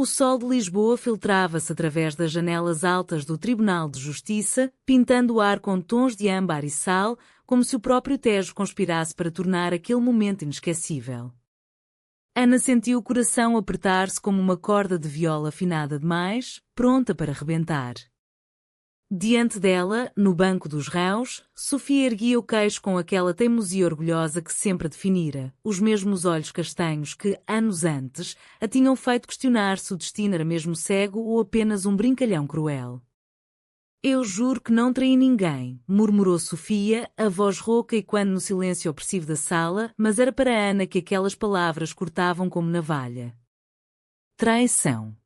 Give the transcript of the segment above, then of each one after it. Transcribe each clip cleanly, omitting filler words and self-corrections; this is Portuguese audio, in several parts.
O sol de Lisboa filtrava-se através das janelas altas do Tribunal de Justiça, pintando o ar com tons de âmbar e sal, como se o próprio Tejo conspirasse para tornar aquele momento inesquecível. Ana sentiu o coração apertar-se como uma corda de viola afinada demais, pronta para rebentar. Diante dela, no banco dos réus, Sofia erguia o queixo com aquela teimosia orgulhosa que sempre a definira, os mesmos olhos castanhos que, anos antes, a tinham feito questionar se o destino era mesmo cego ou apenas um brincalhão cruel. Eu juro que não traí ninguém, murmurou Sofia, a voz rouca e quando no silêncio opressivo da sala, mas era para Ana que aquelas palavras cortavam como navalha. Traição.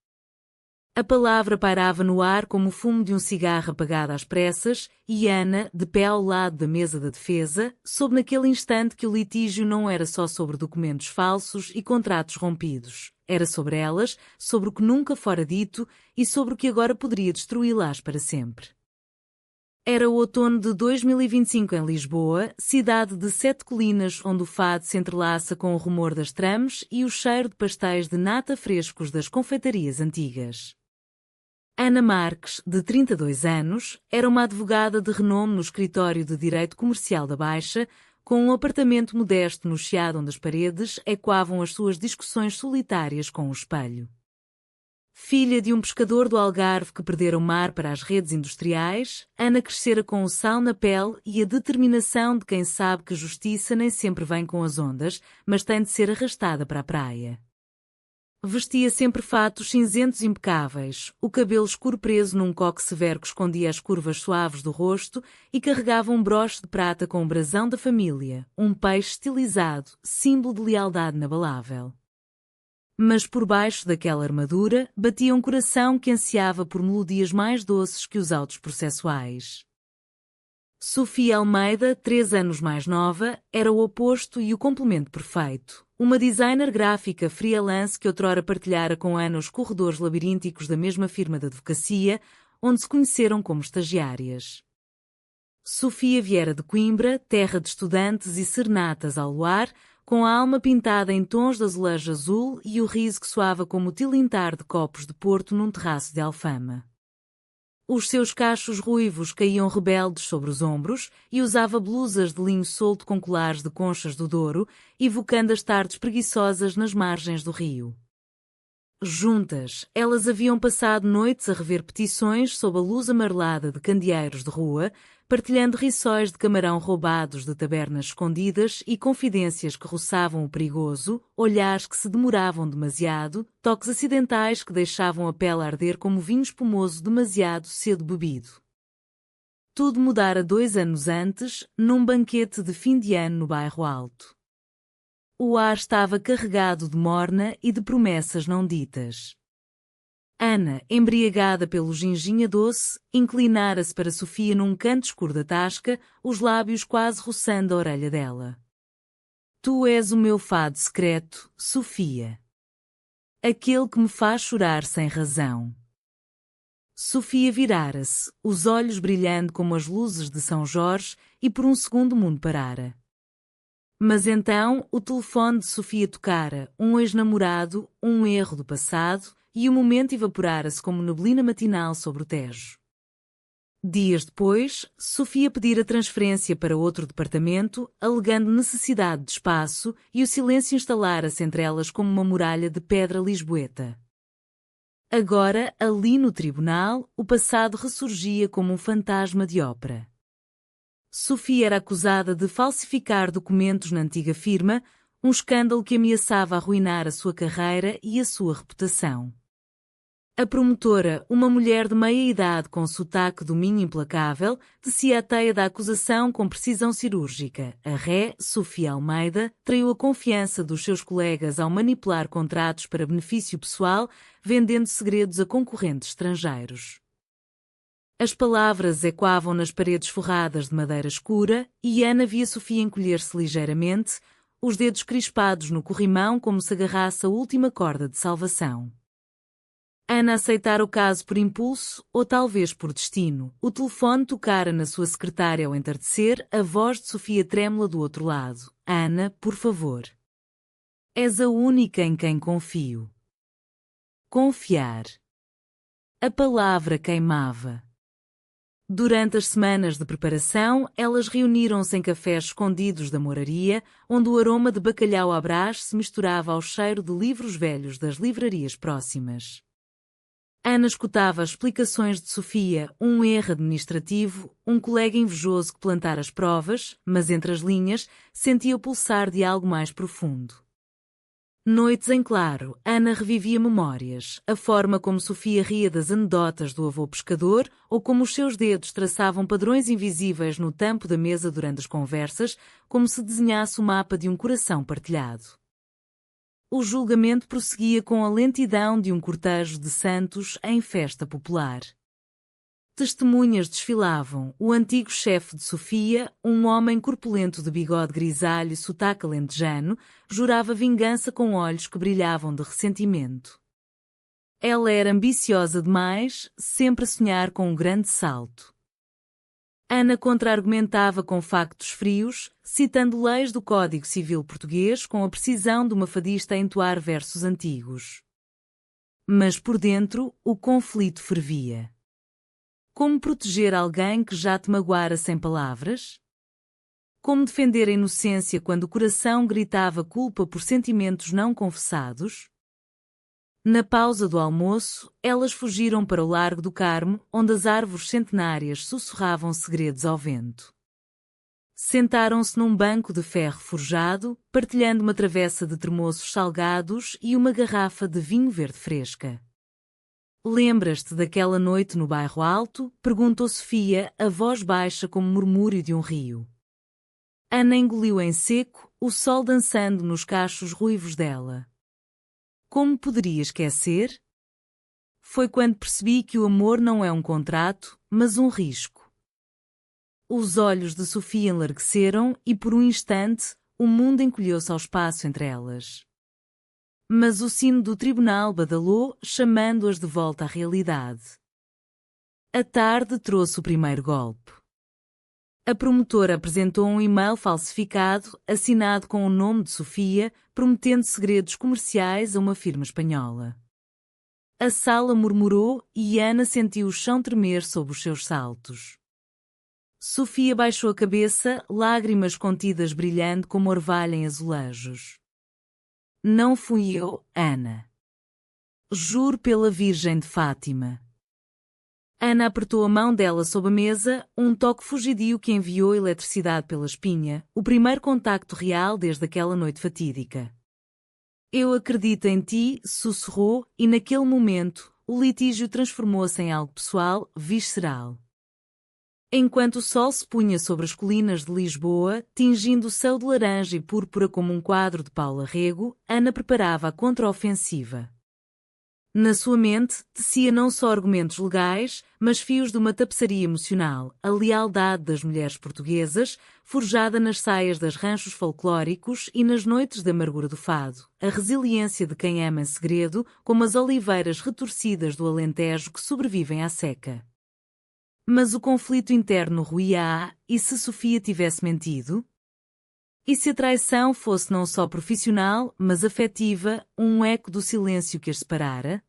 A palavra pairava no ar como o fumo de um cigarro apagado às pressas, e Ana, de pé ao lado da mesa da defesa, soube naquele instante que o litígio não era só sobre documentos falsos e contratos rompidos. Era sobre elas, sobre o que nunca fora dito e sobre o que agora poderia destruí-las para sempre. Era o outono de 2025 em Lisboa, cidade de 7 colinas onde o fado se entrelaça com o rumor das trams e o cheiro de pastéis de nata frescos das confeitarias antigas. Ana Marques, de 32 anos, era uma advogada de renome no escritório de Direito Comercial da Baixa, com um apartamento modesto no chiado onde as paredes ecoavam as suas discussões solitárias com o espelho. Filha de um pescador do Algarve que perdera o mar para as redes industriais, Ana crescera com o sal na pele e a determinação de quem sabe que justiça nem sempre vem com as ondas, mas tem de ser arrastada para a praia. Vestia sempre fatos cinzentos impecáveis, o cabelo escuro preso num coque severo que escondia as curvas suaves do rosto e carregava um broche de prata com o brasão da família, um peixe estilizado, símbolo de lealdade inabalável. Mas por baixo daquela armadura batia um coração que ansiava por melodias mais doces que os autos processuais. Sofia Almeida, 3 anos mais nova, era o oposto e o complemento perfeito. Uma designer gráfica freelance que outrora partilhara com Ana os corredores labirínticos da mesma firma de advocacia, onde se conheceram como estagiárias. Sofia viera de Coimbra, terra de estudantes e serenatas ao luar, com a alma pintada em tons de azulejo azul e o riso que soava como o tilintar de copos de Porto num terraço de Alfama. Os seus cachos ruivos caíam rebeldes sobre os ombros e usava blusas de linho solto com colares de conchas do Douro, evocando as tardes preguiçosas nas margens do rio. Juntas, elas haviam passado noites a rever petições sob a luz amarelada de candeeiros de rua, partilhando rissóis de camarão roubados de tabernas escondidas e confidências que roçavam o perigoso, olhares que se demoravam demasiado, toques acidentais que deixavam a pele arder como vinho espumoso demasiado cedo bebido. Tudo mudara 2 anos antes, num banquete de fim de ano no Bairro Alto. O ar estava carregado de morna e de promessas não ditas. Ana, embriagada pelo ginginha doce, inclinara-se para Sofia num canto escuro da tasca, os lábios quase roçando a orelha dela. Tu és o meu fado secreto, Sofia. Aquele que me faz chorar sem razão. Sofia virara-se, os olhos brilhando como as luzes de São Jorge, e por um segundo o mundo parara. Mas então o telefone de Sofia tocara, um ex-namorado, um erro do passado, e o momento evaporara-se como neblina matinal sobre o Tejo. Dias depois, Sofia pedira transferência para outro departamento, alegando necessidade de espaço, e o silêncio instalara-se entre elas como uma muralha de pedra lisboeta. Agora, ali no tribunal, o passado ressurgia como um fantasma de ópera. Sofia era acusada de falsificar documentos na antiga firma, um escândalo que ameaçava arruinar a sua carreira e a sua reputação. A promotora, uma mulher de meia-idade com sotaque do Minho implacável, tecia a teia da acusação com precisão cirúrgica. A ré, Sofia Almeida, traiu a confiança dos seus colegas ao manipular contratos para benefício pessoal, vendendo segredos a concorrentes estrangeiros. As palavras ecoavam nas paredes forradas de madeira escura e Ana via Sofia encolher-se ligeiramente, os dedos crispados no corrimão como se agarrasse a última corda de salvação. Ana aceitara o caso por impulso ou talvez por destino. O telefone tocara na sua secretária ao entardecer, a voz de Sofia trêmula do outro lado. Ana, por favor. És a única em quem confio. Confiar. A palavra queimava. Durante as semanas de preparação, elas reuniram-se em cafés escondidos da moraria, onde o aroma de bacalhau à Brás se misturava ao cheiro de livros velhos das livrarias próximas. Ana escutava as explicações de Sofia, um erro administrativo, um colega invejoso que plantara as provas, mas entre as linhas, sentia o pulsar de algo mais profundo. Noites em claro, Ana revivia memórias, a forma como Sofia ria das anedotas do avô pescador ou como os seus dedos traçavam padrões invisíveis no tampo da mesa durante as conversas, como se desenhasse o mapa de um coração partilhado. O julgamento prosseguia com a lentidão de um cortejo de santos em festa popular. Testemunhas desfilavam, o antigo chefe de Sofia, um homem corpulento de bigode grisalho e sotaque alentejano, jurava vingança com olhos que brilhavam de ressentimento. Ela era ambiciosa demais, sempre a sonhar com um grande salto. Ana contra-argumentava com factos frios, citando leis do Código Civil português com a precisão de uma fadista a entoar versos antigos. Mas por dentro, o conflito fervia. Como proteger alguém que já te magoara sem palavras? Como defender a inocência quando o coração gritava culpa por sentimentos não confessados? Na pausa do almoço, elas fugiram para o Largo do Carmo, onde as árvores centenárias sussurravam segredos ao vento. Sentaram-se num banco de ferro forjado, partilhando uma travessa de termoços salgados e uma garrafa de vinho verde fresca. Lembras-te daquela noite no Bairro Alto? Perguntou Sofia, a voz baixa como murmúrio de um rio. Ana engoliu em seco, o sol dançando nos cachos ruivos dela. Como poderia esquecer? Foi quando percebi que o amor não é um contrato, mas um risco. Os olhos de Sofia enlargueceram e por um instante, o mundo encolheu-se ao espaço entre elas. Mas o sino do tribunal badalou, chamando-as de volta à realidade. A tarde trouxe o primeiro golpe. A promotora apresentou um e-mail falsificado, assinado com o nome de Sofia, prometendo segredos comerciais a uma firma espanhola. A sala murmurou e Ana sentiu o chão tremer sob os seus saltos. Sofia baixou a cabeça, lágrimas contidas brilhando como orvalho em azulejos. Não fui eu, Ana. Juro pela Virgem de Fátima. Ana apertou a mão dela sob a mesa, um toque fugidio que enviou eletricidade pela espinha, o primeiro contacto real desde aquela noite fatídica. Eu acredito em ti, sussurrou, e naquele momento, o litígio transformou-se em algo pessoal, visceral. Enquanto o sol se punha sobre as colinas de Lisboa, tingindo o céu de laranja e púrpura como um quadro de Paula Rego, Ana preparava a contraofensiva. Na sua mente, tecia não só argumentos legais, mas fios de uma tapeçaria emocional, a lealdade das mulheres portuguesas, forjada nas saias das ranchos folclóricos e nas noites da amargura do fado, a resiliência de quem ama em segredo, como as oliveiras retorcidas do Alentejo que sobrevivem à seca. Mas o conflito interno ruía-a, e se Sofia tivesse mentido? E se a traição fosse não só profissional, mas afetiva, um eco do silêncio que as separara?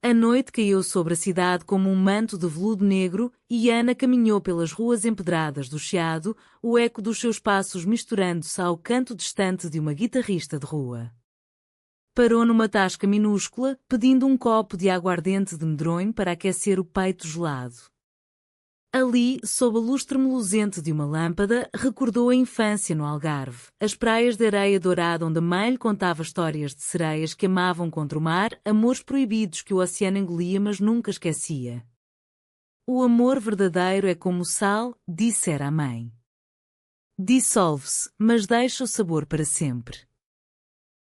A noite caiu sobre a cidade como um manto de veludo negro e Ana caminhou pelas ruas empedradas do Chiado, o eco dos seus passos misturando-se ao canto distante de uma guitarrista de rua. Parou numa tasca minúscula, pedindo um copo de aguardente de medronho para aquecer o peito gelado. Ali, sob a luz tremulosente de uma lâmpada, recordou a infância no Algarve, as praias de areia dourada onde a mãe lhe contava histórias de sereias que amavam contra o mar, amores proibidos que o oceano engolia mas nunca esquecia. O amor verdadeiro é como o sal, dissera a mãe. Dissolve-se, mas deixa o sabor para sempre.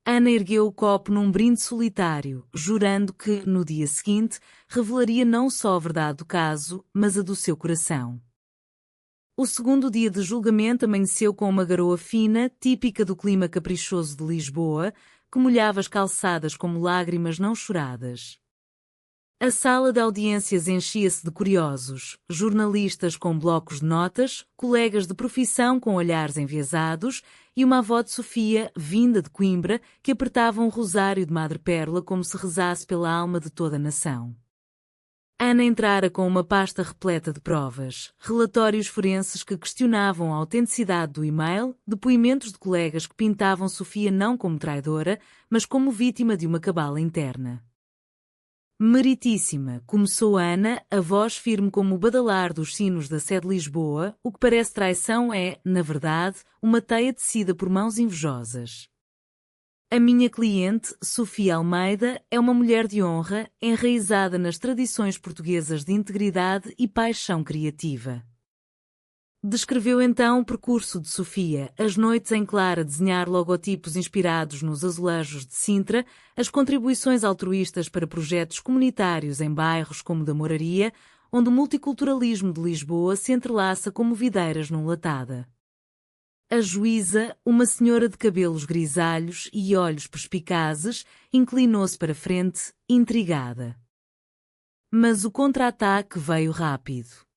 Ana ergueu o copo num brinde solitário, jurando que, no dia seguinte, revelaria não só a verdade do caso, mas a do seu coração. O segundo dia de julgamento amanheceu com uma garoa fina, típica do clima caprichoso de Lisboa, que molhava as calçadas como lágrimas não choradas. A sala de audiências enchia-se de curiosos, jornalistas com blocos de notas, colegas de profissão com olhares enviesados e uma avó de Sofia, vinda de Coimbra, que apertava um rosário de madrepérola como se rezasse pela alma de toda a nação. Ana entrara com uma pasta repleta de provas, relatórios forenses que questionavam a autenticidade do e-mail, depoimentos de colegas que pintavam Sofia não como traidora, mas como vítima de uma cabala interna. Meritíssima, começou Ana, a voz firme como o badalar dos sinos da sé de Lisboa, o que parece traição é, na verdade, uma teia tecida por mãos invejosas. A minha cliente, Sofia Almeida, é uma mulher de honra, enraizada nas tradições portuguesas de integridade e paixão criativa. Descreveu então o percurso de Sofia, as noites em claro a desenhar logotipos inspirados nos azulejos de Sintra, as contribuições altruístas para projetos comunitários em bairros como da Moraria, onde o multiculturalismo de Lisboa se entrelaça como videiras num latada. A juíza, uma senhora de cabelos grisalhos e olhos perspicazes, inclinou-se para frente, intrigada. Mas o contra-ataque veio rápido.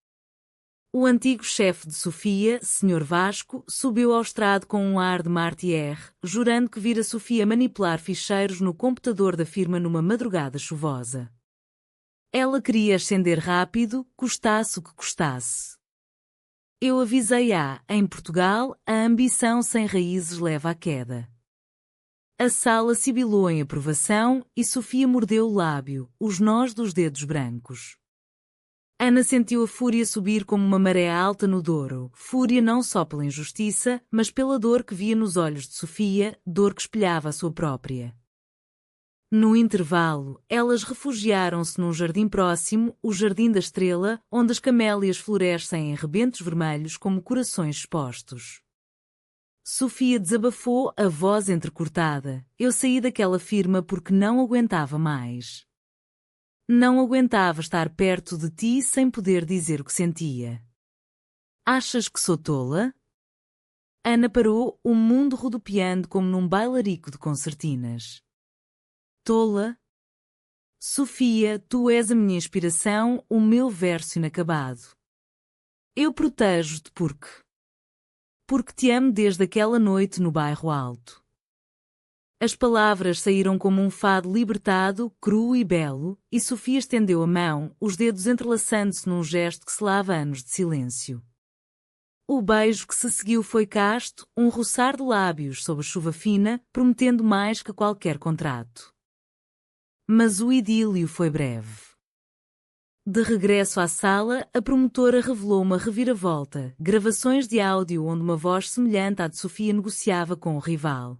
O antigo chefe de Sofia, Sr. Vasco, subiu ao estrado com um ar de martyr, jurando que vira Sofia manipular ficheiros no computador da firma numa madrugada chuvosa. Ela queria ascender rápido, custasse o que custasse. Eu avisei-a, em Portugal, a ambição sem raízes leva à queda. A sala sibilou em aprovação e Sofia mordeu o lábio, os nós dos dedos brancos. Ana sentiu a fúria subir como uma maré alta no Douro, fúria não só pela injustiça, mas pela dor que via nos olhos de Sofia, dor que espelhava a sua própria. No intervalo, elas refugiaram-se num jardim próximo, o Jardim da Estrela, onde as camélias florescem em rebentos vermelhos como corações expostos. Sofia desabafou, a voz entrecortada. Eu saí daquela firma porque não aguentava mais. Não aguentava estar perto de ti sem poder dizer o que sentia. Achas que sou tola? Ana parou, o mundo rodopiando como num bailarico de concertinas. Tola? Sofia, tu és a minha inspiração, o meu verso inacabado. Eu protejo-te porque te amo desde aquela noite no bairro Alto. As palavras saíram como um fado libertado, cru e belo, e Sofia estendeu a mão, os dedos entrelaçando-se num gesto que selava anos de silêncio. O beijo que se seguiu foi casto, um roçar de lábios sob a chuva fina, prometendo mais que qualquer contrato. Mas o idílio foi breve. De regresso à sala, a promotora revelou uma reviravolta, gravações de áudio onde uma voz semelhante à de Sofia negociava com o rival.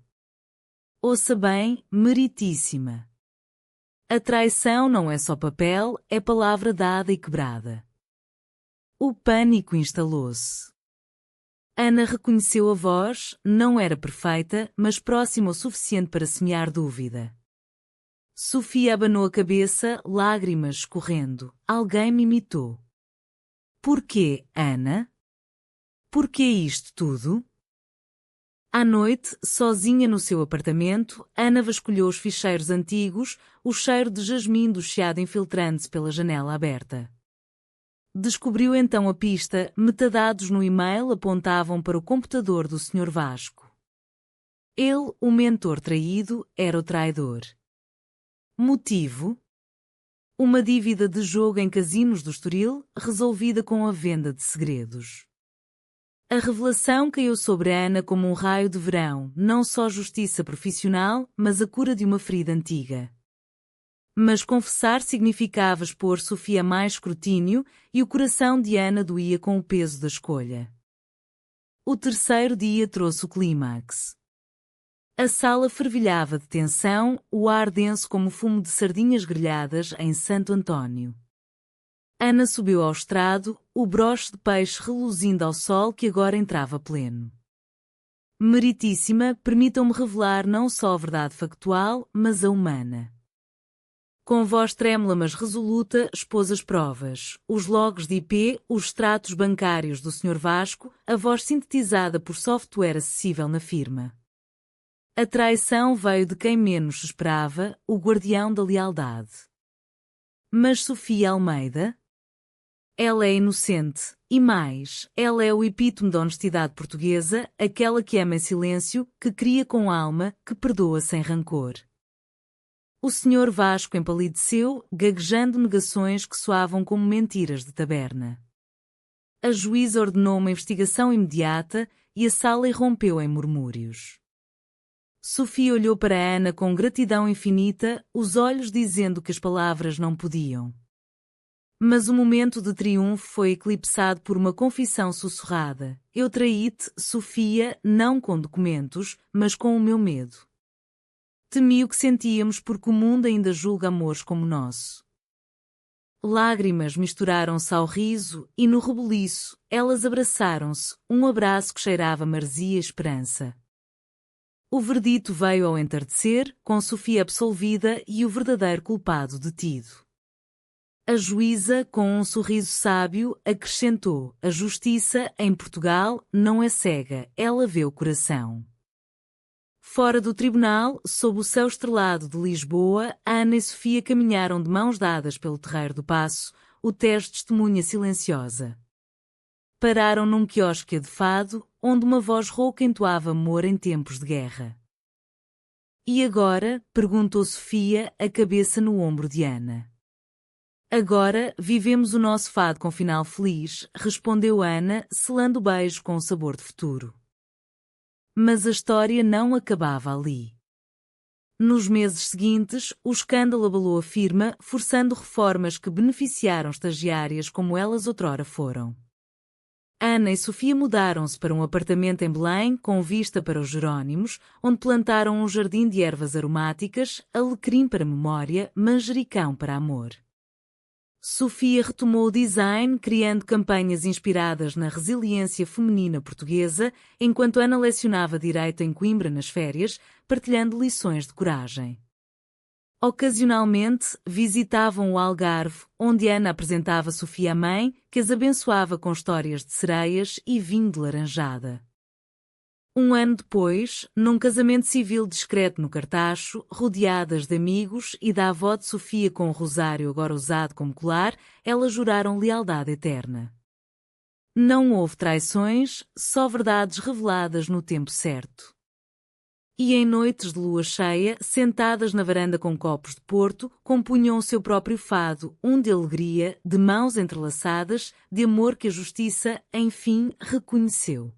Ouça bem, meritíssima. A traição não é só papel, é palavra dada e quebrada. O pânico instalou-se. Ana reconheceu a voz, não era perfeita, mas próxima o suficiente para semear dúvida. Sofia abanou a cabeça, lágrimas escorrendo. Alguém me imitou. Porquê, Ana? Porquê isto tudo? À noite, sozinha no seu apartamento, Ana vasculhou os ficheiros antigos, o cheiro de jasmim do chiado infiltrando-se pela janela aberta. Descobriu então a pista, metadados no e-mail apontavam para o computador do Sr. Vasco. Ele, o mentor traído, era o traidor. Motivo? Uma dívida de jogo em casinos do Estoril, resolvida com a venda de segredos. A revelação caiu sobre Ana como um raio de verão, não só justiça profissional, mas a cura de uma ferida antiga. Mas confessar significava expor Sofia a mais escrutínio, e o coração de Ana doía com o peso da escolha. O terceiro dia trouxe o clímax. A sala fervilhava de tensão, o ar denso como fumo de sardinhas grelhadas em Santo António. Ana subiu ao estrado, o broche de peixe reluzindo ao sol que agora entrava pleno. Meritíssima, permitam-me revelar não só a verdade factual, mas a humana. Com voz trêmula mas resoluta, expôs as provas, os logos de IP, os extratos bancários do Sr. Vasco, a voz sintetizada por software acessível na firma. A traição veio de quem menos esperava, o guardião da lealdade. Mas Sofia Almeida? Ela é inocente, e mais, ela é o epítome da honestidade portuguesa, aquela que ama em silêncio, que cria com alma, que perdoa sem rancor. O Sr. Vasco empalideceu, gaguejando negações que soavam como mentiras de taberna. A juíza ordenou uma investigação imediata e a sala irrompeu em murmúrios. Sofia olhou para Ana com gratidão infinita, os olhos dizendo que as palavras não podiam. Mas o momento de triunfo foi eclipsado por uma confissão sussurrada. Eu traí-te, Sofia, não com documentos, mas com o meu medo. Temi o que sentíamos porque o mundo ainda julga amores como nosso. Lágrimas misturaram-se ao riso e no rebuliço, elas abraçaram-se, um abraço que cheirava maresia e esperança. O verdito veio ao entardecer, com Sofia absolvida e o verdadeiro culpado detido. A juíza, com um sorriso sábio, acrescentou: a justiça, em Portugal, não é cega, ela vê o coração. Fora do tribunal, sob o céu estrelado de Lisboa, Ana e Sofia caminharam de mãos dadas pelo terreiro do Paço, o Tejo testemunha silenciosa. Pararam num quiosque de fado, onde uma voz rouca entoava amor em tempos de guerra. E agora? Perguntou Sofia, a cabeça no ombro de Ana. Agora, vivemos o nosso fado com final feliz, respondeu Ana, selando o beijo com o sabor de futuro. Mas a história não acabava ali. Nos meses seguintes, o escândalo abalou a firma, forçando reformas que beneficiaram estagiárias como elas outrora foram. Ana e Sofia mudaram-se para um apartamento em Belém, com vista para os Jerónimos, onde plantaram um jardim de ervas aromáticas, alecrim para memória, manjericão para amor. Sofia retomou o design, criando campanhas inspiradas na resiliência feminina portuguesa, enquanto Ana lecionava direito em Coimbra nas férias, partilhando lições de coragem. Ocasionalmente, visitavam o Algarve, onde Ana apresentava Sofia à mãe, que as abençoava com histórias de sereias e vinho de laranjada. Um ano depois, num casamento civil discreto no Cartacho, rodeadas de amigos e da avó de Sofia com o rosário agora usado como colar, elas juraram lealdade eterna. Não houve traições, só verdades reveladas no tempo certo. E em noites de lua cheia, sentadas na varanda com copos de porto, compunham o seu próprio fado, um de alegria, de mãos entrelaçadas, de amor que a justiça, enfim, reconheceu.